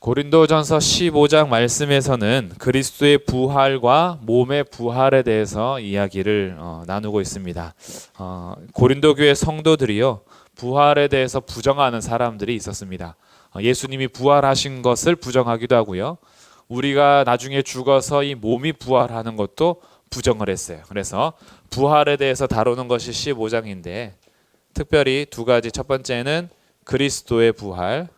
고린도전서 15장 말씀에서는 그리스도의 부활과 몸의 부활에 대해서 이야기를 나누고 있습니다. 고린도 교회 성도들이요, 부활에 대해서 부정하는 사람들이 있었습니다. 예수님이 부활하신 것을 부정하기도 하고요, 우리가 나중에 죽어서 이 몸이 부활하는 것도 부정을 했어요. 그래서 부활에 대해서 다루는 것이 15장인데 특별히 두 가지, 첫 번째는 그리스도의 부활,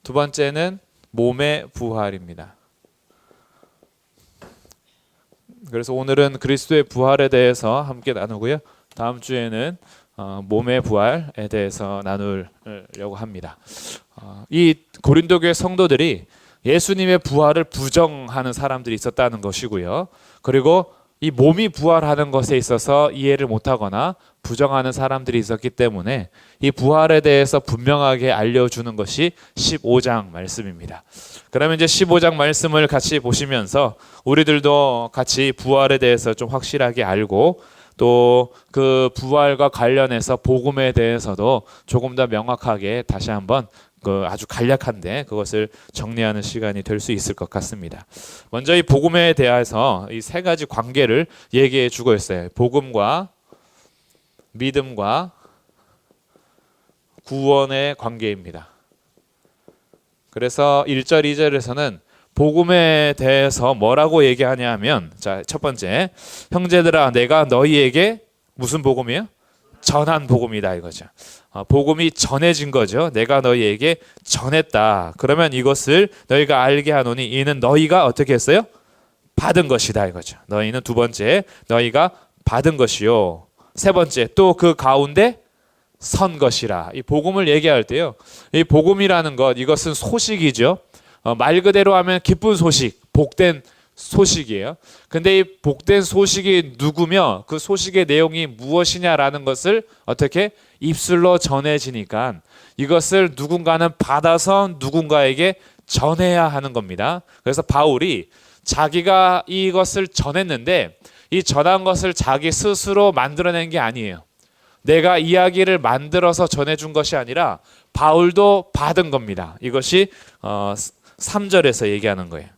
두 번째는 몸의 부활입니다. 그래서 오늘은 그리스도의 부활에 대해서 함께 나누고요, 다음 주에는 몸의 부활에 대해서 나누려고 합니다. 이 고린도 교회 성도들이 예수님의 부활을 부정하는 사람들이 있었다는 것이고요, 그리고 이 몸이 부활하는 것에 있어서 이해를 못하거나 부정하는 사람들이 있었기 때문에 이 부활에 대해서 분명하게 알려주는 것이 15장 말씀입니다. 그러면 이제 15장 말씀을 같이 보시면서 우리들도 같이 부활에 대해서 좀 확실하게 알고, 또 그 부활과 관련해서 복음에 대해서도 조금 더 명확하게 다시 한번 아주 간략한데 그것을 정리하는 시간이 될 수 있을 것 같습니다. 먼저 이 복음에 대해서 이 세 가지 관계를 얘기해 주고 있어요. 복음과 믿음과 구원의 관계입니다. 그래서 1절, 2절에서는 복음에 대해서 뭐라고 얘기하냐 하면, 자, 첫 번째, 형제들아 내가 너희에게 무슨 복음이에요? 전한 복음이다 이거죠. 복음이 전해진 거죠. 내가 너희에게 전했다. 그러면 이것을 너희가 알게 하노니 이는 너희가 어떻게 했어요? 받은 것이다 이거죠. 너희는 두 번째, 너희가 받은 것이요. 세 번째, 또 그 가운데 선 것이라. 이 복음을 얘기할 때요, 이 복음이라는 것, 이것은 소식이죠. 말 그대로 하면 기쁜 소식, 복된 소식이에요. 근데 이 복된 소식이 누구며 그 소식의 내용이 무엇이냐라는 것을 어떻게 입술로 전해지니까 이것을 누군가는 받아서 누군가에게 전해야 하는 겁니다. 그래서 바울이 자기가 이것을 전했는데 이 전한 것을 자기 스스로 만들어낸 게 아니에요. 내가 이야기를 만들어서 전해준 것이 아니라 바울도 받은 겁니다. 이것이 3절에서 얘기하는 거예요.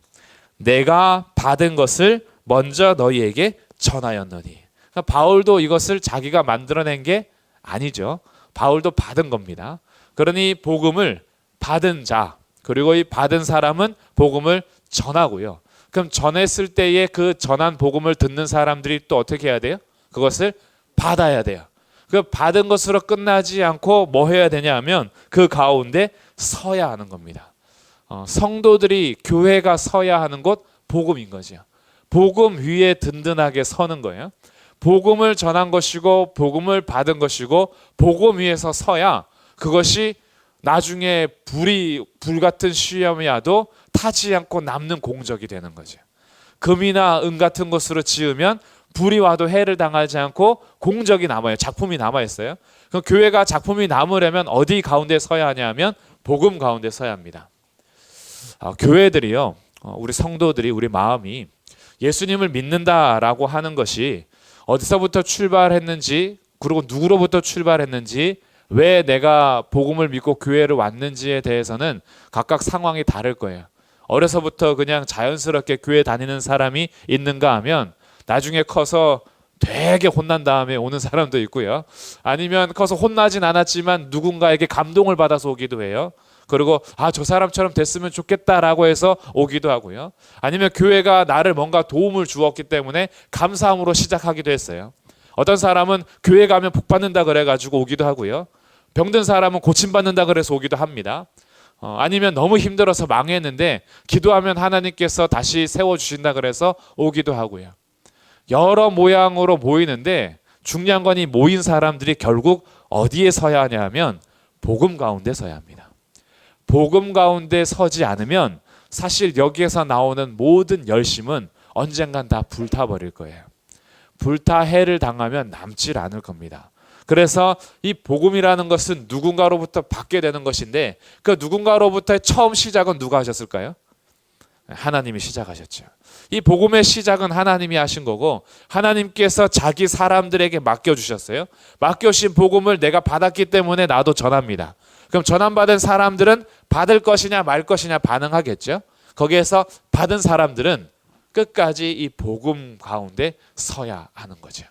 내가 받은 것을 먼저 너희에게 전하였노니. 그러니까 바울도 이것을 자기가 만들어낸 게 아니죠. 바울도 받은 겁니다. 그러니 복음을 받은 자, 그리고 이 받은 사람은 복음을 전하고요. 그럼 전했을 때에 그 전한 복음을 듣는 사람들이 또 어떻게 해야 돼요? 그것을 받아야 돼요. 그 받은 것으로 끝나지 않고 뭐 해야 되냐 하면 그 가운데 서야 하는 겁니다. 성도들이, 교회가 서야 하는 곳, 복음인 거죠. 복음 위에 든든하게 서는 거예요. 복음을 전한 것이고 복음을 받은 것이고 복음 위에서 서야 그것이 나중에 불 같은 시험이 와도 타지 않고 남는 공적이 되는 거죠. 금이나 은 같은 것으로 지으면 불이 와도 해를 당하지 않고 공적이 남아요. 작품이 남아있어요. 그럼 교회가 작품이 남으려면 어디 가운데 서야 하냐 하면 복음 가운데 서야 합니다. 교회들이요, 우리 성도들이, 우리 마음이 예수님을 믿는다라고 하는 것이 어디서부터 출발했는지, 그리고 누구로부터 출발했는지, 왜 내가 복음을 믿고 교회를 왔는지에 대해서는 각각 상황이 다를 거예요. 어려서부터 그냥 자연스럽게 교회 다니는 사람이 있는가 하면 나중에 커서 되게 혼난 다음에 오는 사람도 있고요. 아니면 커서 혼나진 않았지만 누군가에게 감동을 받아서 오기도 해요. 그리고 저 사람처럼 됐으면 좋겠다라고 해서 오기도 하고요. 아니면 교회가 나를 뭔가 도움을 주었기 때문에 감사함으로 시작하기도 했어요. 어떤 사람은 교회 가면 복 받는다 그래가지고 오기도 하고요. 병든 사람은 고침받는다 그래서 오기도 합니다. 아니면 너무 힘들어서 망했는데 기도하면 하나님께서 다시 세워주신다 그래서 오기도 하고요. 여러 모양으로 모이는데 중요한 건 이 모인 사람들이 결국 어디에 서야 하냐 하면 복음 가운데 서야 합니다. 복음 가운데 서지 않으면 사실 여기에서 나오는 모든 열심은 언젠간 다 불타버릴 거예요. 불타 해를 당하면 남질 않을 겁니다. 그래서 이 복음이라는 것은 누군가로부터 받게 되는 것인데 그 누군가로부터의 처음 시작은 누가 하셨을까요? 하나님이 시작하셨죠. 이 복음의 시작은 하나님이 하신 거고 하나님께서 자기 사람들에게 맡겨주셨어요. 맡겨주신 복음을 내가 받았기 때문에 나도 전합니다. 그럼 전함받은 사람들은 받을 것이냐 말 것이냐 반응하겠죠. 거기에서 받은 사람들은 끝까지 이 복음 가운데 서야 하는 거죠.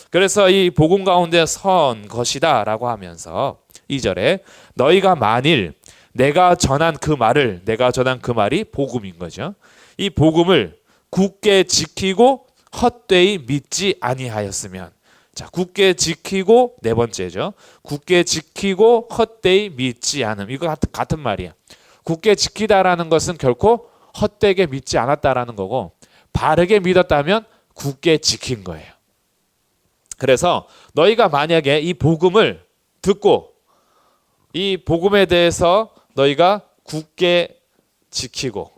그래서 이 복음 가운데 선 것이다 라고 하면서 2절에 너희가 만일 내가 전한 그 말이 복음인 거죠. 이 복음을 굳게 지키고 헛되이 믿지 아니하였으면, 자, 굳게 지키고 네 번째죠. 굳게 지키고 헛되이 믿지 않음. 이거 같은 말이야. 굳게 지키다라는 것은 결코 헛되게 믿지 않았다라는 거고 바르게 믿었다면 굳게 지킨 거예요. 그래서 너희가 만약에 이 복음을 듣고 이 복음에 대해서 너희가 굳게 지키고,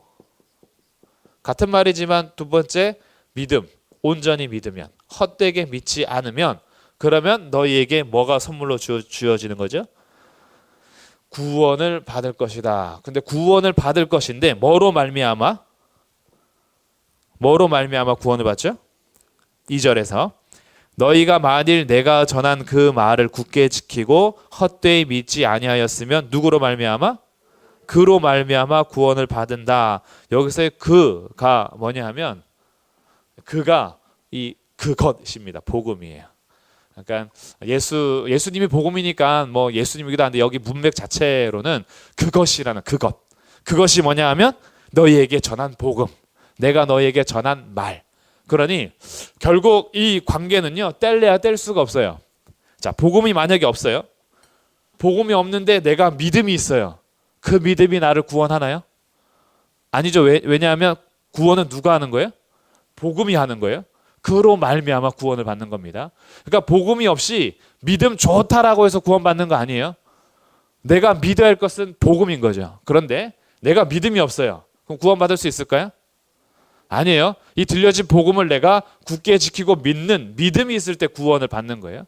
같은 말이지만 두 번째 믿음, 온전히 믿으면, 헛되게 믿지 않으면, 그러면 너희에게 뭐가 선물로 주어지는 거죠? 구원을 받을 것이다. 근데 구원을 받을 것인데 뭐로 말미암아 구원을 받죠? 2절에서 너희가 만일 내가 전한 그 말을 굳게 지키고 헛되이 믿지 아니하였으면 누구로 말미암아? 그로 말미암아 구원을 받은다. 여기서의 그가 뭐냐 하면 그가 그것입니다. 복음이에요. 그러니까 예수님이 복음이니까 뭐 예수님이기도 한데 여기 문맥 자체로는 그것이라는 그것이 뭐냐 하면 너희에게 전한 복음, 내가 너희에게 전한 말. 그러니 결국 이 관계는요 뗄래야 뗄 수가 없어요. 자, 복음이 만약에 없어요. 복음이 없는데 내가 믿음이 있어요. 그 믿음이 나를 구원하나요? 아니죠. 왜냐하면 구원은 누가 하는 거예요? 복음이 하는 거예요. 그로 말미암아 구원을 받는 겁니다. 그러니까 복음이 없이 믿음 좋다라고 해서 구원받는 거 아니에요. 내가 믿어야 할 것은 복음인 거죠. 그런데 내가 믿음이 없어요. 그럼 구원받을 수 있을까요? 아니에요. 이 들려진 복음을 내가 굳게 지키고 믿는 믿음이 있을 때 구원을 받는 거예요.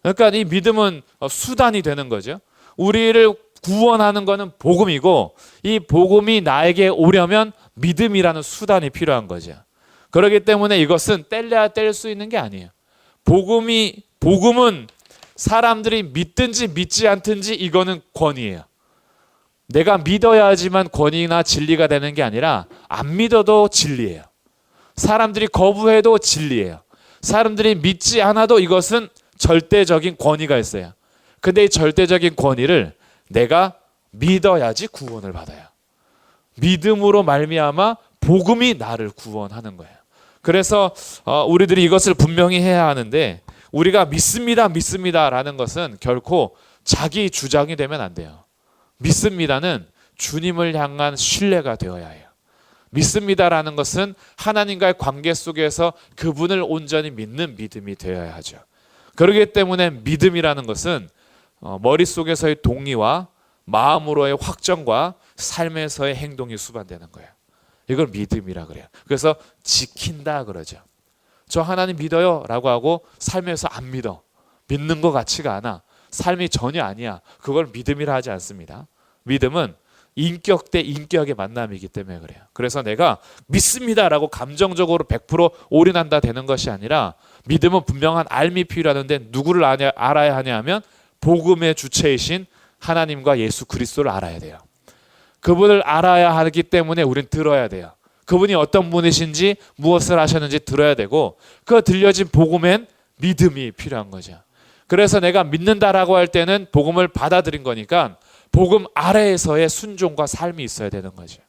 그러니까 이 믿음은 수단이 되는 거죠. 우리를 구원하는 것은 복음이고 이 복음이 나에게 오려면 믿음이라는 수단이 필요한 거죠. 그렇기 때문에 이것은 뗄래야 뗄 수 있는 게 아니에요. 복음은 사람들이 믿든지 믿지 않든지 이거는 권위예요. 내가 믿어야지만 권위나 진리가 되는 게 아니라 안 믿어도 진리예요. 사람들이 거부해도 진리예요. 사람들이 믿지 않아도 이것은 절대적인 권위가 있어요. 근데 이 절대적인 권위를 내가 믿어야지 구원을 받아요. 믿음으로 말미암아 복음이 나를 구원하는 거예요. 그래서 우리들이 이것을 분명히 해야 하는데 우리가 믿습니다라는 것은 결코 자기 주장이 되면 안 돼요. 믿습니다는 주님을 향한 신뢰가 되어야 해요. 믿습니다라는 것은 하나님과의 관계 속에서 그분을 온전히 믿는 믿음이 되어야 하죠. 그렇기 때문에 믿음이라는 것은 머릿속에서의 동의와 마음으로의 확정과 삶에서의 행동이 수반되는 거예요. 이걸 믿음이라 그래요. 그래서 지킨다 그러죠. 저 하나님 믿어요 라고 하고 삶에서 안 믿어. 믿는 것 같지가 않아. 삶이 전혀 아니야. 그걸 믿음이라 하지 않습니다. 믿음은 인격 대 인격의 만남이기 때문에 그래요. 그래서 내가 믿습니다라고 감정적으로 100% 올인한다 되는 것이 아니라 믿음은 분명한 알미 필요하는데 누구를 알아야 하냐 하면 복음의 주체이신 하나님과 예수 그리스도를 알아야 돼요. 그분을 알아야 하기 때문에 우린 들어야 돼요. 그분이 어떤 분이신지 무엇을 하셨는지 들어야 되고 그 들려진 복음엔 믿음이 필요한 거죠. 그래서 내가 믿는다라고 할 때는 복음을 받아들인 거니까 복음 아래에서의 순종과 삶이 있어야 되는 거죠.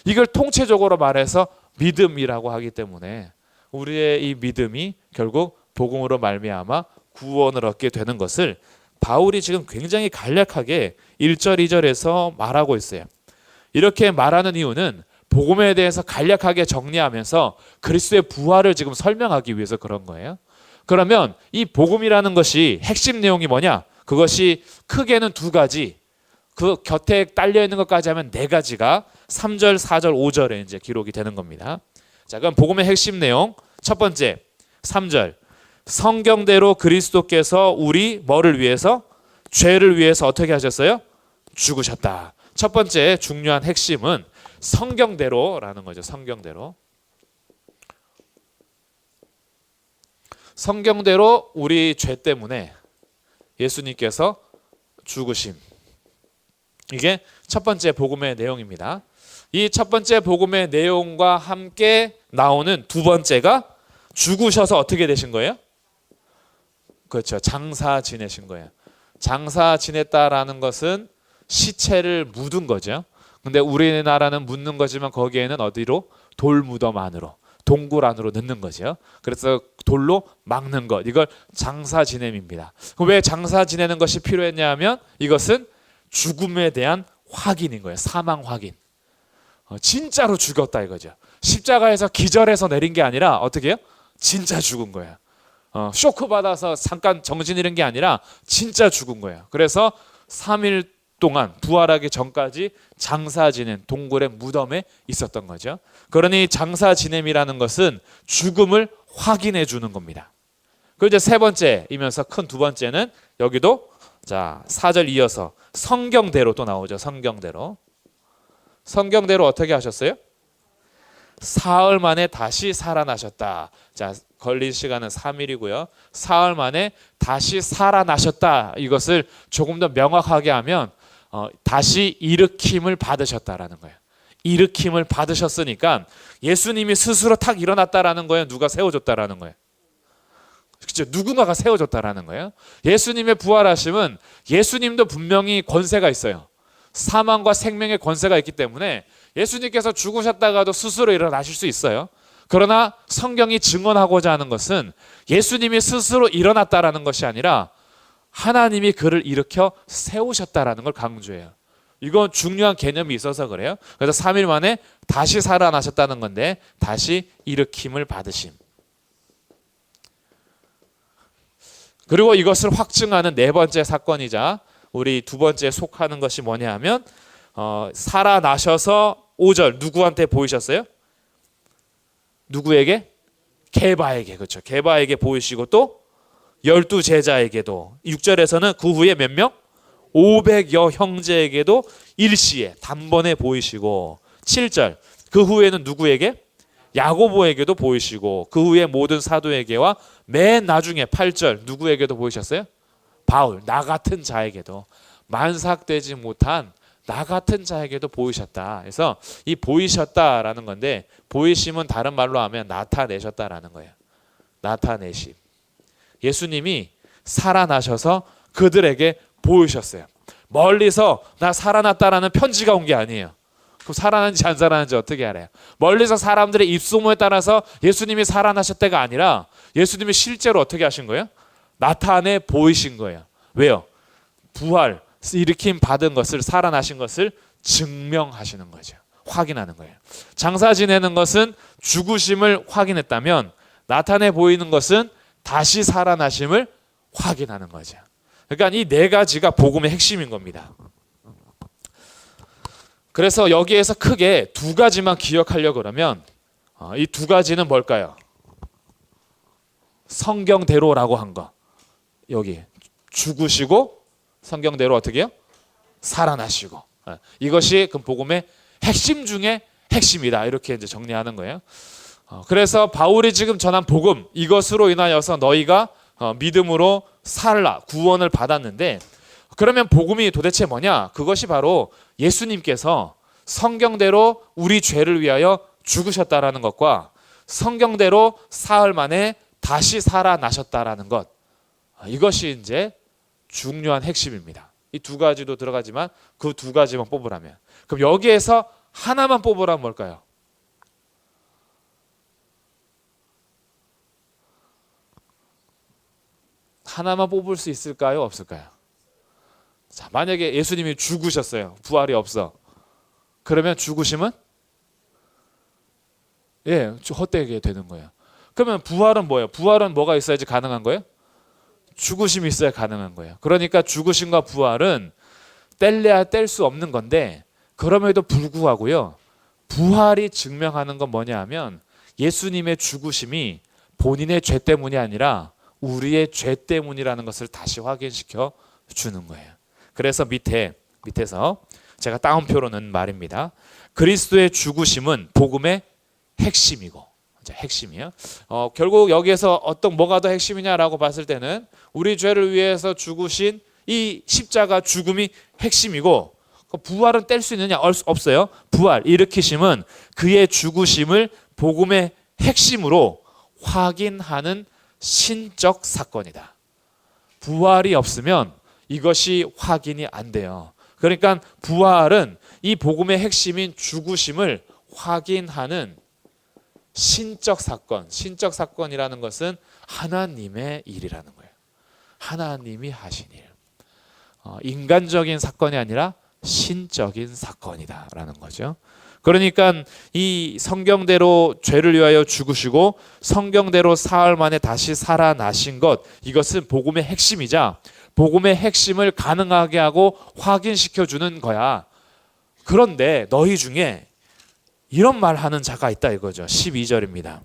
이걸 통체적으로 말해서 믿음이라고 하기 때문에 우리의 이 믿음이 결국 복음으로 말미암아 구원을 얻게 되는 것을 바울이 지금 굉장히 간략하게 1절, 2절에서 말하고 있어요. 이렇게 말하는 이유는 복음에 대해서 간략하게 정리하면서 그리스도의 부활을 지금 설명하기 위해서 그런 거예요. 그러면 이 복음이라는 것이 핵심 내용이 뭐냐? 그것이 크게는 두 가지. 그 곁에 딸려 있는 것까지 하면 네 가지가 3절, 4절, 5절에 이제 기록이 되는 겁니다. 자, 그럼 복음의 핵심 내용 첫 번째 3절. 성경대로 그리스도께서 우리 뭐를 위해서? 죄를 위해서 어떻게 하셨어요? 죽으셨다. 첫 번째 중요한 핵심은 성경대로라는 거죠. 성경대로. 성경대로 우리 죄 때문에 예수님께서 죽으심. 이게 첫 번째 복음의 내용입니다. 이 첫 번째 복음의 내용과 함께 나오는 두 번째가 죽으셔서 어떻게 되신 거예요? 그렇죠. 장사 지내신 거예요. 장사 지냈다라는 것은 시체를 묻은 거죠. 근데 우리나라는 묻는 거지만 거기에는 어디로? 돌무덤 안으로, 동굴 안으로 넣는 거죠. 그래서 돌로 막는 것, 이걸 장사 지냄입니다. 왜 장사 지내는 것이 필요했냐 하면 이것은 죽음에 대한 확인인 거예요. 사망 확인. 진짜로 죽었다 이거죠. 십자가에서 기절해서 내린 게 아니라 어떻게 해요? 진짜 죽은 거예요. 쇼크 받아서 잠깐 정신 잃은 게 아니라 진짜 죽은 거예요. 그래서 3일 동안 부활하기 전까지 장사 지낸 동굴의 무덤에 있었던 거죠. 그러니 장사 지냄이라는 것은 죽음을 확인해 주는 겁니다. 그리고 이제 세 번째이면서 큰 두 번째는 여기도 자 4절 이어서 성경대로 또 나오죠. 성경대로. 성경대로 어떻게 하셨어요? 사흘 만에 다시 살아나셨다. 자, 걸린 시간은 3일이고요. 사흘 만에 다시 살아나셨다. 이것을 조금 더 명확하게 하면 다시 일으킴을 받으셨다라는 거예요. 일으킴을 받으셨으니까 예수님이 스스로 탁 일어났다라는 거예요. 누가 세워줬다라는 거예요. 그렇죠? 누군가가 세워줬다라는 거예요. 예수님의 부활하심은 예수님도 분명히 권세가 있어요. 사망과 생명의 권세가 있기 때문에 예수님께서 죽으셨다가도 스스로 일어나실 수 있어요. 그러나 성경이 증언하고자 하는 것은 예수님이 스스로 일어났다라는 것이 아니라 하나님이 그를 일으켜 세우셨다라는 걸 강조해요. 이건 중요한 개념이 있어서 그래요. 그래서 3일 만에 다시 살아나셨다는 건데 다시 일으킴을 받으심. 그리고 이것을 확증하는 네 번째 사건이자 우리 두 번째 속하는 것이 뭐냐 하면 살아나셔서 5절 누구한테 보이셨어요? 누구에게? 게바에게. 그렇죠. 게바에게 보이시고 또 12제자에게도 6절에서는 그 후에 몇 명? 500여 형제에게도 일시에 단번에 보이시고 7절 그 후에는 누구에게? 야고보에게도 보이시고 그 후에 모든 사도에게와 맨 나중에 8절 누구에게도 보이셨어요? 바울 나 같은 자에게도 만삭되지 못한 나 같은 자에게도 보이셨다. 그래서 이 보이셨다라는 건데 보이심은 다른 말로 하면 나타내셨다라는 거예요. 나타내심. 예수님이 살아나셔서 그들에게 보이셨어요. 멀리서 나 살아났다라는 편지가 온 게 아니에요. 그럼 살아났는지 안 살아났는지 어떻게 알아요? 멀리서 사람들의 입소문에 따라서 예수님이 살아나셨다가 아니라 예수님이 실제로 어떻게 하신 거예요? 나타내 보이신 거예요. 왜요? 부활, 일으킴 받은 것을 살아나신 것을 증명하시는 거죠. 확인하는 거예요. 장사 지내는 것은 죽으심을 확인했다면 나타내 보이는 것은 다시 살아나심을 확인하는 거죠. 그러니까 이 네 가지가 복음의 핵심인 겁니다. 그래서 여기에서 크게 두 가지만 기억하려고 그러면 이 두 가지는 뭘까요? 성경대로라고 한 거. 여기 죽으시고 성경대로 어떻게 해요? 살아나시고. 이것이 그 복음의 핵심 중에 핵심이다. 이렇게 이제 정리하는 거예요. 그래서 바울이 지금 전한 복음 이것으로 인하여서 너희가 믿음으로 살라 구원을 받았는데 그러면 복음이 도대체 뭐냐? 그것이 바로 예수님께서 성경대로 우리 죄를 위하여 죽으셨다라는 것과 성경대로 사흘 만에 다시 살아나셨다라는 것. 이것이 이제 중요한 핵심입니다. 이 두 가지도 들어가지만 그 두 가지만 뽑으라면. 그럼 여기에서 하나만 뽑으라면 뭘까요? 하나만 뽑을 수 있을까요? 없을까요? 자, 만약에 예수님이 죽으셨어요. 부활이 없어. 그러면 죽으심은 헛되게 되는 거예요. 그러면 부활은 뭐예요? 부활은 뭐가 있어야지 가능한 거예요? 죽으심이 있어야 가능한 거예요. 그러니까 죽으심과 부활은 뗄래야 뗄 수 없는 건데 그럼에도 불구하고요. 부활이 증명하는 건 뭐냐 하면 예수님의 죽으심이 본인의 죄 때문이 아니라 우리의 죄 때문이라는 것을 다시 확인시켜 주는 거예요. 그래서 밑에서 제가 따옴표로 넣은 말입니다. 그리스도의 죽으심은 복음의 핵심이고, 핵심이요. 결국 여기에서 뭐가 더 핵심이냐라고 봤을 때는 우리 죄를 위해서 죽으신 이 십자가 죽음이 핵심이고, 부활은 뗄 수 있느냐? 없어요. 부활, 일으키심은 그의 죽으심을 복음의 핵심으로 확인하는 신적 사건이다. 부활이 없으면 이것이 확인이 안 돼요. 그러니까 부활은 이 복음의 핵심인 죽으심을 확인하는 신적 사건. 신적 사건이라는 것은 하나님의 일이라는 거예요. 하나님이 하신 일. 인간적인 사건이 아니라 신적인 사건이다라는 거죠. 그러니까 이 성경대로 죄를 위하여 죽으시고 성경대로 사흘 만에 다시 살아나신 것, 이것은 복음의 핵심이자 복음의 핵심을 가능하게 하고 확인시켜 주는 거야. 그런데 너희 중에 이런 말 하는 자가 있다 이거죠. 12절입니다.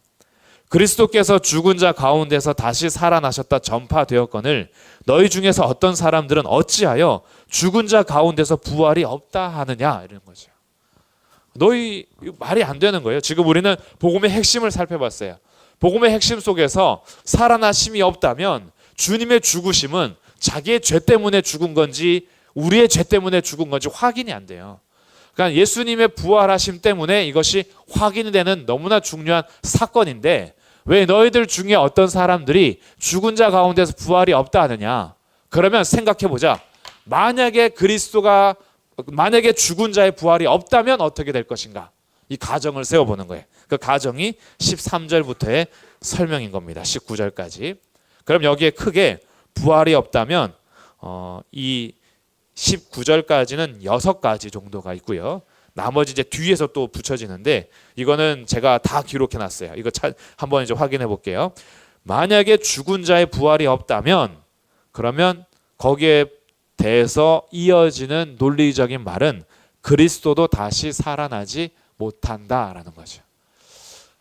그리스도께서 죽은 자 가운데서 다시 살아나셨다 전파되었거늘 너희 중에서 어떤 사람들은 어찌하여 죽은 자 가운데서 부활이 없다 하느냐, 이런 거죠. 너희 말이 안 되는 거예요. 지금 우리는 복음의 핵심을 살펴봤어요. 복음의 핵심 속에서 살아나심이 없다면 주님의 죽으심은 자기의 죄 때문에 죽은 건지 우리의 죄 때문에 죽은 건지 확인이 안 돼요. 그러니까 예수님의 부활하심 때문에 이것이 확인이 되는 너무나 중요한 사건인데, 왜 너희들 중에 어떤 사람들이 죽은 자 가운데서 부활이 없다 하느냐? 그러면 생각해보자. 만약에 죽은 자의 부활이 없다면 어떻게 될 것인가? 이 가정을 세워보는 거예요. 그 가정이 13절부터의 설명인 겁니다. 19절까지. 그럼 여기에 크게 부활이 없다면 이 19절까지는 6가지 정도가 있고요. 나머지 이제 뒤에서 또 붙여지는데 이거는 제가 다 기록해 놨어요. 이거 한번 이제 확인해 볼게요. 만약에 죽은 자의 부활이 없다면, 그러면 거기에 대해서 이어지는 논리적인 말은 그리스도도 다시 살아나지 못한다라는 거죠.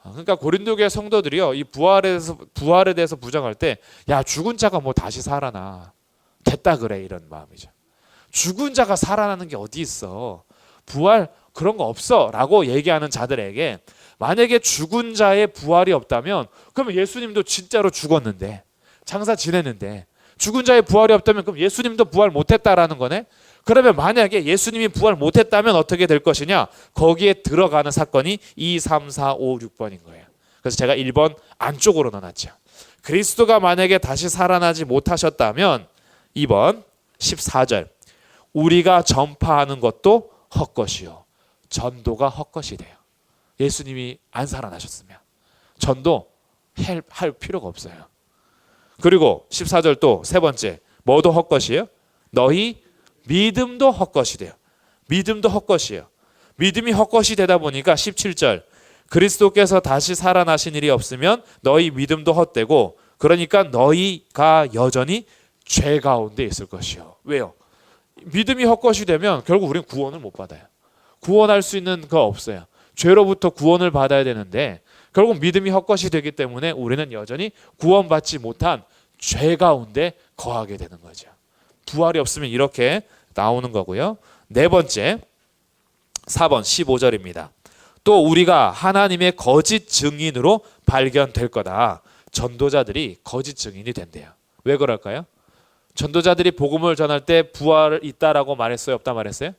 그러니까 고린도교회 성도들이요, 이 부활에 대해서 부정할 때, 야, 죽은 자가 뭐 다시 살아나, 됐다 그래, 이런 마음이죠. 죽은 자가 살아나는 게 어디 있어? 부활 그런 거 없어 라고 얘기하는 자들에게, 만약에 죽은 자의 부활이 없다면 그러면 예수님도 진짜로 죽었는데, 장사 지냈는데, 죽은 자의 부활이 없다면 그럼 예수님도 부활 못했다라는 거네. 그러면 만약에 예수님이 부활 못했다면 어떻게 될 것이냐? 거기에 들어가는 사건이 2, 3, 4, 5, 6번인 거예요. 그래서 제가 1번 안쪽으로 넣어놨죠. 그리스도가 만약에 다시 살아나지 못하셨다면 2번 14절, 우리가 전파하는 것도 헛것이요 전도가 헛것이 돼요. 예수님이 안 살아나셨으면 전도 할 필요가 없어요. 그리고 14절 또 세 번째, 뭐도 헛것이에요? 너희 믿음도 헛것이 돼요. 믿음도 헛것이에요. 믿음이 헛것이 되다 보니까 17절, 그리스도께서 다시 살아나신 일이 없으면 너희 믿음도 헛되고, 그러니까 너희가 여전히 죄 가운데 있을 것이요. 왜요? 믿음이 헛것이 되면 결국 우리는 구원을 못 받아요. 구원할 수 있는 거 없어요. 죄로부터 구원을 받아야 되는데 결국 믿음이 헛것이 되기 때문에 우리는 여전히 구원받지 못한 죄 가운데 거하게 되는 거죠. 부활이 없으면 이렇게 나오는 거고요. 네 번째, 4번 15절입니다. 또 우리가 하나님의 거짓 증인으로 발견될 거다. 전도자들이 거짓 증인이 된대요. 왜 그럴까요? 전도자들이 복음을 전할 때 부활 있다라고 말했어요? 없다 말했어요?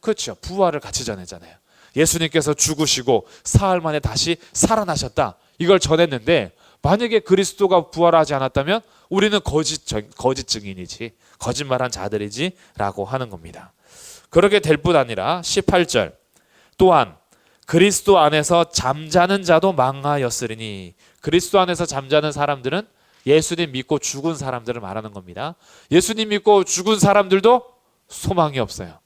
그렇죠. 부활을 같이 전했잖아요. 예수님께서 죽으시고 사흘 만에 다시 살아나셨다, 이걸 전했는데 만약에 그리스도가 부활하지 않았다면 우리는 거짓 증인이지, 거짓말한 자들이지 라고 하는 겁니다. 그렇게 될 뿐 아니라 18절, 또한 그리스도 안에서 잠자는 자도 망하였으리니, 그리스도 안에서 잠자는 사람들은 예수님 믿고 죽은 사람들을 말하는 겁니다. 예수님 믿고 죽은 사람들도 소망이 없어요.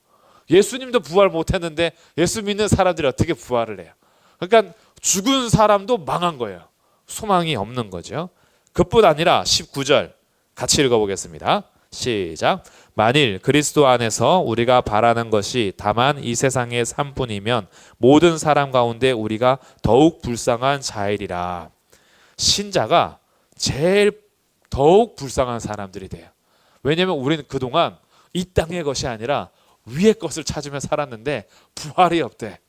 예수님도 부활 못했는데 예수 믿는 사람들이 어떻게 부활을 해요? 그러니까 죽은 사람도 망한 거예요. 소망이 없는 거죠. 그뿐 아니라 19절 같이 읽어보겠습니다. 시작. 만일 그리스도 안에서 우리가 바라는 것이 다만 이 세상의 삶뿐이면 모든 사람 가운데 우리가 더욱 불쌍한 자이리라. 신자가 제일 더욱 불쌍한 사람들이 돼요. 왜냐하면 우리는 그동안 이 땅의 것이 아니라 위의 것을 찾으며 살았는데 부활이 없대.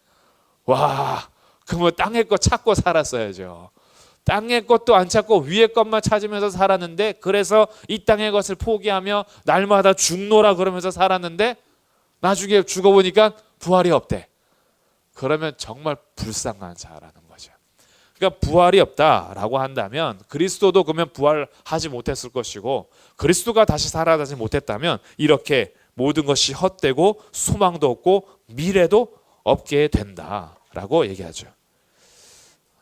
와, 그러면 땅의 것 찾고 살았어야죠. 땅의 것도 안 찾고 위의 것만 찾으면서 살았는데, 그래서 이 땅의 것을 포기하며 날마다 죽노라 그러면서 살았는데 나중에 죽어보니까 부활이 없대. 그러면 정말 불쌍한 자라는 거죠. 그러니까 부활이 없다라고 한다면 그리스도도 그러면 부활하지 못했을 것이고, 그리스도가 다시 살아나지 못했다면 이렇게 모든 것이 헛되고 소망도 없고 미래도 없게 된다라고 얘기하죠.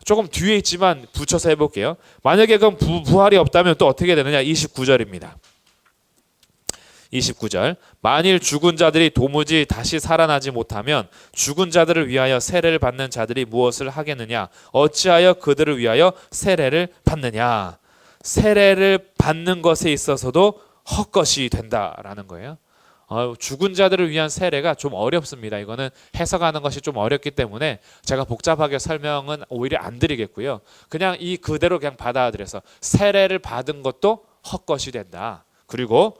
조금 뒤에 있지만 붙여서 해볼게요. 만약에 그럼 부활이 없다면 또 어떻게 되느냐. 29절입니다. 29절. 만일 죽은 자들이 도무지 다시 살아나지 못하면 죽은 자들을 위하여 세례를 받는 자들이 무엇을 하겠느냐. 어찌하여 그들을 위하여 세례를 받느냐. 세례를 받는 것에 있어서도 헛것이 된다라는 거예요. 죽은 자들을 위한 세례가 좀 어렵습니다. 이거는 해석하는 것이 좀 어렵기 때문에 제가 복잡하게 설명은 오히려 안 드리겠고요. 그냥 이 그대로 그냥 받아들여서 세례를 받은 것도 헛것이 된다. 그리고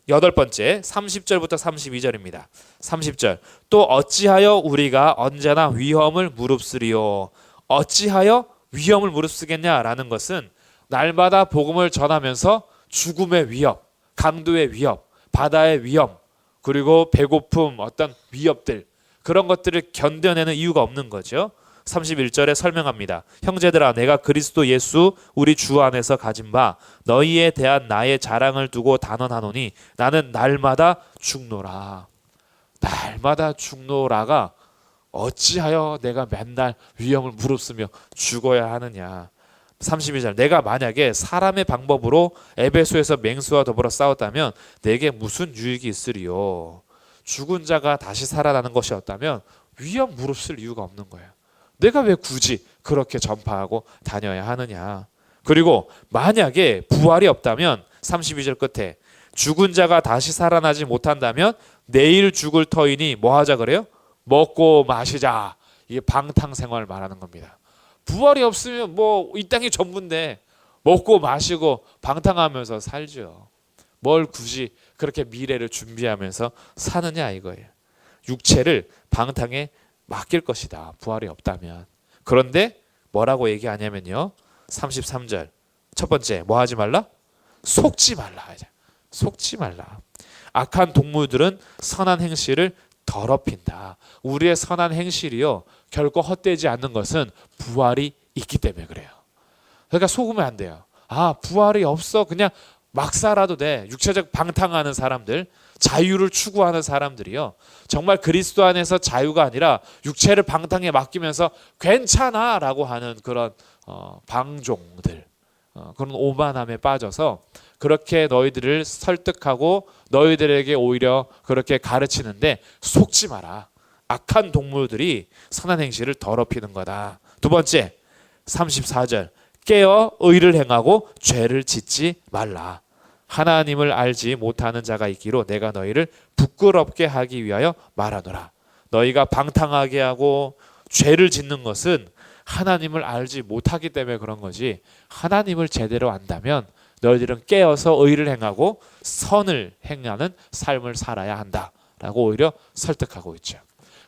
여덟 번째 30절부터 32절입니다. 30절. 또 어찌하여 우리가 언제나 위험을 무릅쓰리요. 어찌하여 위험을 무릅쓰겠냐라는 것은 날마다 복음을 전하면서 죽음의 위협, 강도의 위협, 바다의 위험, 그리고 배고픔, 어떤 위협들, 그런 것들을 견뎌내는 이유가 없는 거죠. 31절에 설명합니다. 형제들아, 내가 그리스도 예수 우리 주 안에서 가진 바 너희에 대한 나의 자랑을 두고 단언하노니 나는 날마다 죽노라. 날마다 죽노라가 어찌하여 내가 맨날 위험을 무릅쓰며 죽어야 하느냐. 32절. 내가 만약에 사람의 방법으로 에베소에서 맹수와 더불어 싸웠다면 내게 무슨 유익이 있으리요. 죽은 자가 다시 살아나는 것이었다면 위험 무릅쓸 이유가 없는 거예요. 내가 왜 굳이 그렇게 전파하고 다녀야 하느냐. 그리고 만약에 부활이 없다면 32절 끝에 죽은 자가 다시 살아나지 못한다면 내일 죽을 터이니 뭐 하자 그래요? 먹고 마시자. 이게 방탕생활을 말하는 겁니다. 부활이 없으면 뭐 이 땅이 전부인데 먹고 마시고 방탕하면서 살죠. 뭘 굳이 그렇게 미래를 준비하면서 사느냐 이거예요. 육체를 방탕에 맡길 것이다. 부활이 없다면. 그런데 뭐라고 얘기하냐면요. 33절. 첫 번째 뭐 하지 말라? 속지 말라. 속지 말라. 악한 동물들은 선한 행실을 더럽힌다. 우리의 선한 행실이요 결코 헛되지 않는 것은 부활이 있기 때문에 그래요. 그러니까 속으면 안 돼요. 부활이 없어 그냥 막 살아도 돼. 육체적 방탕하는 사람들, 자유를 추구하는 사람들이요 정말 그리스도 안에서 자유가 아니라 육체를 방탕에 맡기면서 괜찮아 라고 하는 그런 방종들, 그런 오만함에 빠져서 그렇게 너희들을 설득하고 너희들에게 오히려 그렇게 가르치는데 속지 마라. 악한 동물들이 선한 행실을 더럽히는 거다. 두 번째 34절. 깨어 의를 행하고 죄를 짓지 말라. 하나님을 알지 못하는 자가 있기로 내가 너희를 부끄럽게 하기 위하여 말하노라. 너희가 방탕하게 하고 죄를 짓는 것은 하나님을 알지 못하기 때문에 그런 거지, 하나님을 제대로 안다면 너희들은 깨어서 의를 행하고 선을 행하는 삶을 살아야 한다라고 오히려 설득하고 있죠.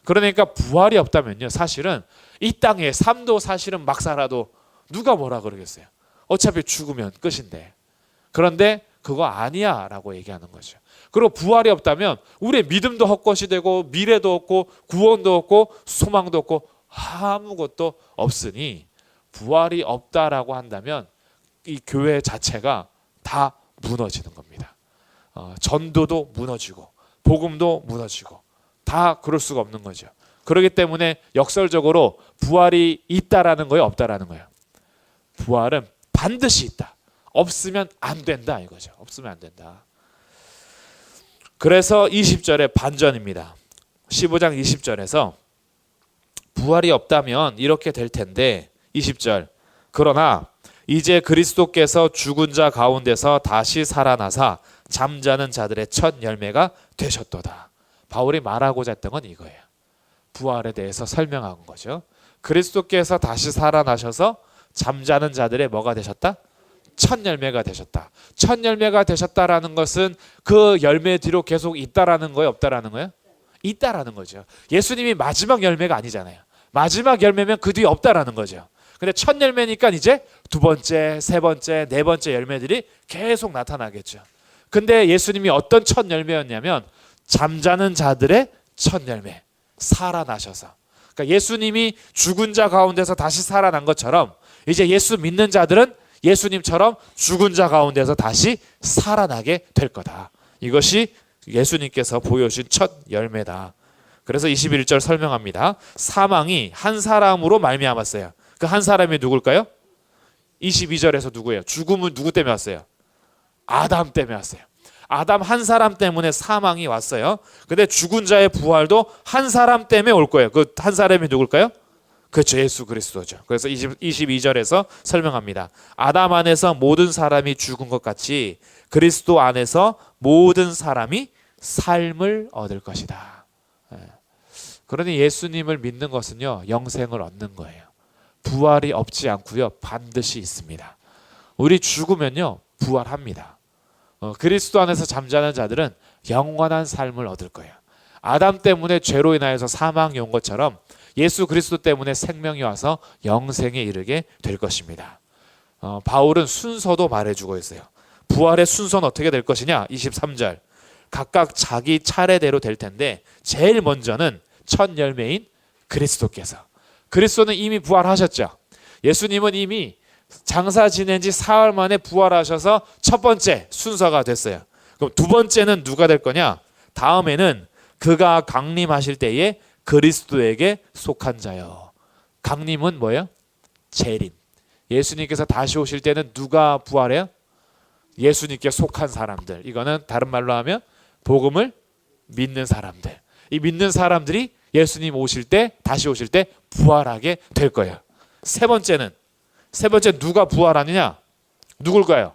그러니까 부활이 없다면요 사실은 이 땅의 삶도 사실은 막 살아도 누가 뭐라 그러겠어요. 어차피 죽으면 끝인데. 그런데 그거 아니야 라고 얘기하는 거죠. 그리고 부활이 없다면 우리의 믿음도 헛것이 되고 미래도 없고 구원도 없고 소망도 없고 아무것도 없으니, 부활이 없다라고 한다면 이 교회 자체가 다 무너지는 겁니다. 전도도 무너지고 복음도 무너지고 다 그럴 수가 없는 거죠. 그렇기 때문에 역설적으로 부활이 있다라는 거예요, 없다라는 거예요. 부활은 반드시 있다. 없으면 안 된다 이거죠. 없으면 안 된다. 그래서 20절에 반전입니다. 15장 20절에서 부활이 없다면 이렇게 될 텐데 20절. 그러나 이제 그리스도께서 죽은 자 가운데서 다시 살아나사 잠자는 자들의 첫 열매가 되셨도다. 바울이 말하고자 했던 건 이거예요. 부활에 대해서 설명한 거죠. 그리스도께서 다시 살아나셔서 잠자는 자들의 뭐가 되셨다? 첫 열매가 되셨다. 첫 열매가 되셨다라는 것은 그 열매 뒤로 계속 있다라는 거예요, 없다라는 거예요? 있다라는 거죠. 예수님이 마지막 열매가 아니잖아요. 마지막 열매면 그 뒤에 없다라는 거죠. 근데 첫 열매니까 이제 두 번째, 세 번째, 네 번째 열매들이 계속 나타나겠죠. 근데 예수님이 어떤 첫 열매였냐면 잠자는 자들의 첫 열매, 살아나셔서. 그러니까 예수님이 죽은 자 가운데서 다시 살아난 것처럼 이제 예수 믿는 자들은 예수님처럼 죽은 자 가운데서 다시 살아나게 될 거다. 이것이 예수님께서 보여주신 첫 열매다. 그래서 21절 설명합니다. 사망이 한 사람으로 말미암았어요. 그 한 사람이 누굴까요? 22절에서 누구예요? 죽음은 누구 때문에 왔어요? 아담 때문에 왔어요. 아담 한 사람 때문에 사망이 왔어요. 근데 죽은 자의 부활도 한 사람 때문에 올 거예요. 그 한 사람이 누굴까요? 그렇죠. 예수 그리스도죠. 그래서 22절에서 설명합니다. 아담 안에서 모든 사람이 죽은 것 같이 그리스도 안에서 모든 사람이 삶을 얻을 것이다. 그러니 예수님을 믿는 것은요, 영생을 얻는 거예요. 부활이 없지 않고요, 반드시 있습니다. 우리 죽으면요, 부활합니다. 그리스도 안에서 잠자는 자들은 영원한 삶을 얻을 거예요. 아담 때문에 죄로 인하여서 사망이 온 것처럼 예수 그리스도 때문에 생명이 와서 영생에 이르게 될 것입니다. 바울은 순서도 말해주고 있어요. 부활의 순서는 어떻게 될 것이냐? 23절. 각각 자기 차례대로 될 텐데 제일 먼저는 첫 열매인 그리스도께서. 그리스도는 이미 부활하셨죠. 예수님은 이미 장사 지낸 지 사흘 만에 부활하셔서 첫 번째 순서가 됐어요. 그럼 두 번째는 누가 될 거냐? 다음에는 그가 강림하실 때에 그리스도에게 속한 자요. 강림은 뭐예요? 재림. 예수님께서 다시 오실 때는 누가 부활해요? 예수님께 속한 사람들. 이거는 다른 말로 하면 복음을 믿는 사람들. 이 믿는 사람들이 예수님 오실 때, 다시 오실 때 부활하게 될 거예요. 세 번째 누가 부활하느냐? 누굴까요?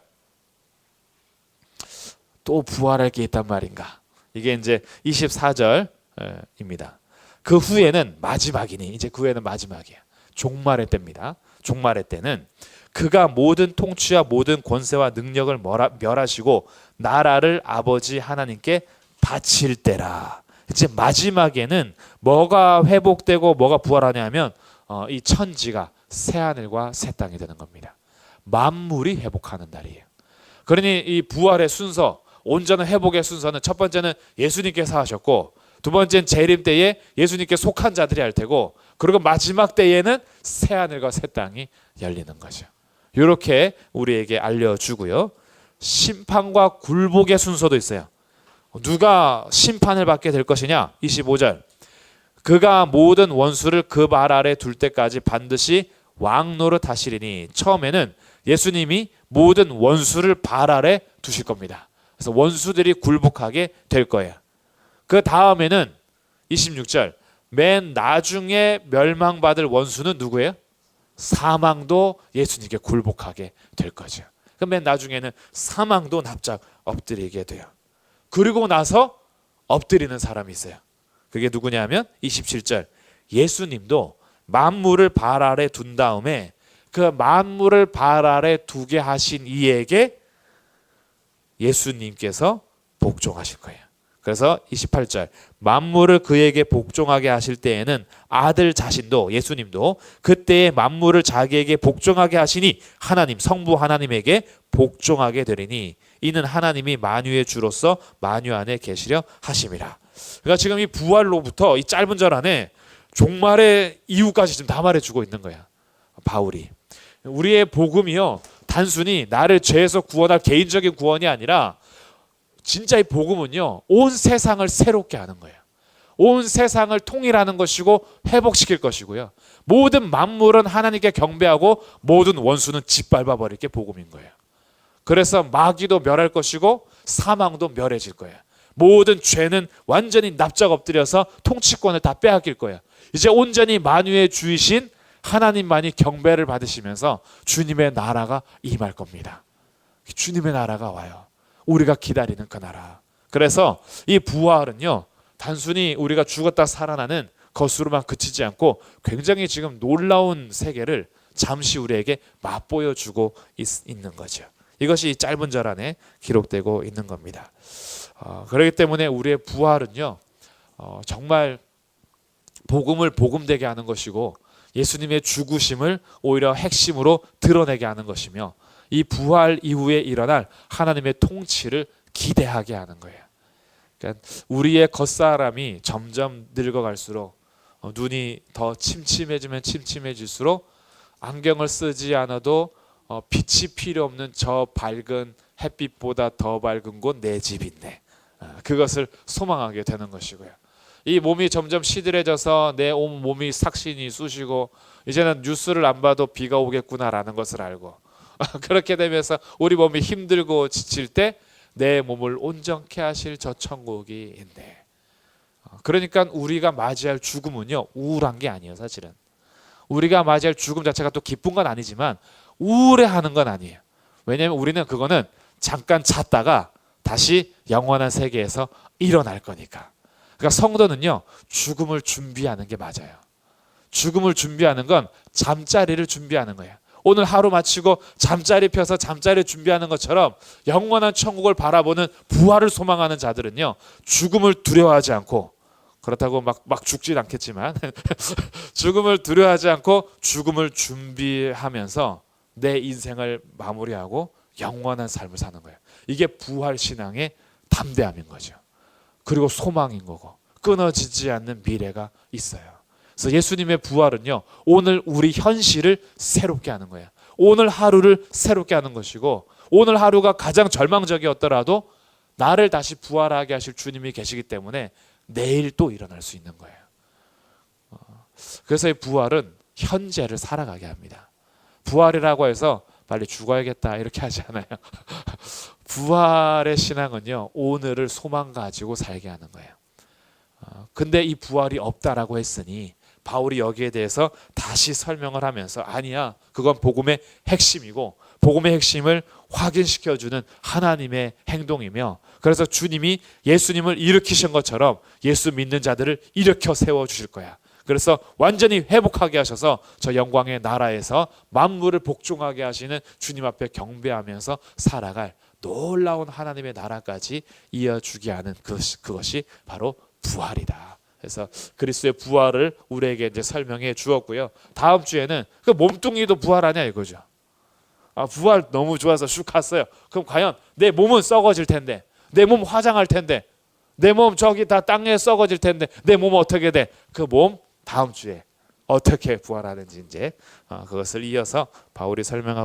또 부활할 게 있단 말인가? 이게 이제 24절입니다. 그 후에는 마지막이니, 이제 그 후에는 마지막이야. 종말의 때입니다. 종말의 때는 그가 모든 통치와 모든 권세와 능력을 멸하시고 나라를 아버지 하나님께 바칠 때라. 이제 마지막에는 뭐가 회복되고 뭐가 부활하냐면 이 천지가 새 하늘과 새 땅이 되는 겁니다. 만물이 회복하는 날이에요. 그러니 이 부활의 순서, 온전한 회복의 순서는 첫 번째는 예수님께서 하셨고, 두 번째는 재림 때에 예수님께 속한 자들이 할 테고, 그리고 마지막 때에는 새 하늘과 새 땅이 열리는 거죠. 이렇게 우리에게 알려주고요. 심판과 굴복의 순서도 있어요. 누가 심판을 받게 될 것이냐? 25절. 그가 모든 원수를 그 발 아래 둘 때까지 반드시 왕 노릇 하시리니. 처음에는 예수님이 모든 원수를 발 아래 두실 겁니다. 그래서 원수들이 굴복하게 될 거예요. 그 다음에는 26절. 맨 나중에 멸망받을 원수는 누구예요? 사망도 예수님께 굴복하게 될 거죠. 그 맨 나중에는 사망도 납작 엎드리게 돼요. 그리고 나서 엎드리는 사람이 있어요. 그게 누구냐면 27절. 예수님도 만물을 발 아래 둔 다음에 그 만물을 발 아래 두게 하신 이에게 예수님께서 복종하실 거예요. 그래서 28절. 만물을 그에게 복종하게 하실 때에는 아들 자신도, 예수님도 그때에 만물을 자기에게 복종하게 하시니 하나님, 성부 하나님에게 복종하게 되리니 이는 하나님이 만유의 주로서 만유 안에 계시려 하심이라. 그러니까 지금 이 부활로부터 이 짧은 절 안에 종말의 이유까지 지금 다 말해주고 있는 거야, 바울이. 우리의 복음이요, 단순히 나를 죄에서 구원할 개인적인 구원이 아니라 진짜 이 복음은요, 온 세상을 새롭게 하는 거예요. 온 세상을 통일하는 것이고 회복시킬 것이고요. 모든 만물은 하나님께 경배하고 모든 원수는 짓밟아 버릴 게 복음인 거예요. 그래서 마귀도 멸할 것이고 사망도 멸해질 거예요. 모든 죄는 완전히 납작 엎드려서 통치권을 다 빼앗길 거예요. 이제 온전히 만유의 주이신 하나님만이 경배를 받으시면서 주님의 나라가 임할 겁니다. 주님의 나라가 와요. 우리가 기다리는 그 나라. 그래서 이 부활은요, 단순히 우리가 죽었다 살아나는 것으로만 그치지 않고 굉장히 지금 놀라운 세계를 잠시 우리에게 맛보여 주고 있는 거죠. 이것이 짧은 절 안에 기록되고 있는 겁니다. 그렇기 때문에 우리의 부활은요, 정말 복음을 복음되게 하는 것이고 예수님의 죽으심을 오히려 핵심으로 드러내게 하는 것이며 이 부활 이후에 일어날 하나님의 통치를 기대하게 하는 거예요. 그러니까 우리의 겉사람이 점점 늙어갈수록 눈이 더 침침해지면 침침해질수록 안경을 쓰지 않아도 빛이 필요 없는 저 밝은 햇빛보다 더 밝은 곳 내 집 있네. 그것을 소망하게 되는 것이고요. 이 몸이 점점 시들해져서 내 온 몸이 삭신이 쑤시고 이제는 뉴스를 안 봐도 비가 오겠구나라는 것을 알고 그렇게 되면서 우리 몸이 힘들고 지칠 때 내 몸을 온전케 하실 저 천국이 있네. 그러니까 우리가 맞이할 죽음은요, 우울한 게 아니에요. 사실은 우리가 맞이할 죽음 자체가 또 기쁜 건 아니지만 우울해하는 건 아니에요. 왜냐하면 우리는 그거는 잠깐 잤다가 다시 영원한 세계에서 일어날 거니까. 그러니까 성도는요, 죽음을 준비하는 게 맞아요. 죽음을 준비하는 건 잠자리를 준비하는 거예요. 오늘 하루 마치고 잠자리 펴서 잠자리 준비하는 것처럼 영원한 천국을 바라보는 부활을 소망하는 자들은요, 죽음을 두려워하지 않고, 그렇다고 막 죽진 않겠지만 죽음을 두려워하지 않고 죽음을 준비하면서 내 인생을 마무리하고 영원한 삶을 사는 거예요. 이게 부활 신앙의 담대함인 거죠. 그리고 소망인 거고 끊어지지 않는 미래가 있어요. 그래서 예수님의 부활은요, 오늘 우리 현실을 새롭게 하는 거예요. 오늘 하루를 새롭게 하는 것이고, 오늘 하루가 가장 절망적이었더라도 나를 다시 부활하게 하실 주님이 계시기 때문에 내일 또 일어날 수 있는 거예요. 그래서 이 부활은 현재를 살아가게 합니다. 부활이라고 해서 빨리 죽어야겠다 이렇게 하지 않아요. 부활의 신앙은요, 오늘을 소망 가지고 살게 하는 거예요. 근데 이 부활이 없다라고 했으니 바울이 여기에 대해서 다시 설명을 하면서 아니야, 그건 복음의 핵심이고 복음의 핵심을 확인시켜주는 하나님의 행동이며, 그래서 주님이 예수님을 일으키신 것처럼 예수 믿는 자들을 일으켜 세워주실 거야. 그래서 완전히 회복하게 하셔서 저 영광의 나라에서 만물을 복종하게 하시는 주님 앞에 경배하면서 살아갈 놀라운 하나님의 나라까지 이어주게 하는 그것이 바로 부활이다. 그래서 그리스도의 부활을 우리에게 이제 설명해 주었고요. 다음 주에는 그 몸뚱이도 부활하냐 이거죠. 부활 너무 좋아서 슉 갔어요. 그럼 과연 내 몸은 썩어질 텐데, 내 몸 화장할 텐데, 내 몸 저기 다 땅에 썩어질 텐데 내 몸은 어떻게 돼? 그 몸 다음 주에 어떻게 부활하는지 이제 그것을 이어서 바울이 설명하고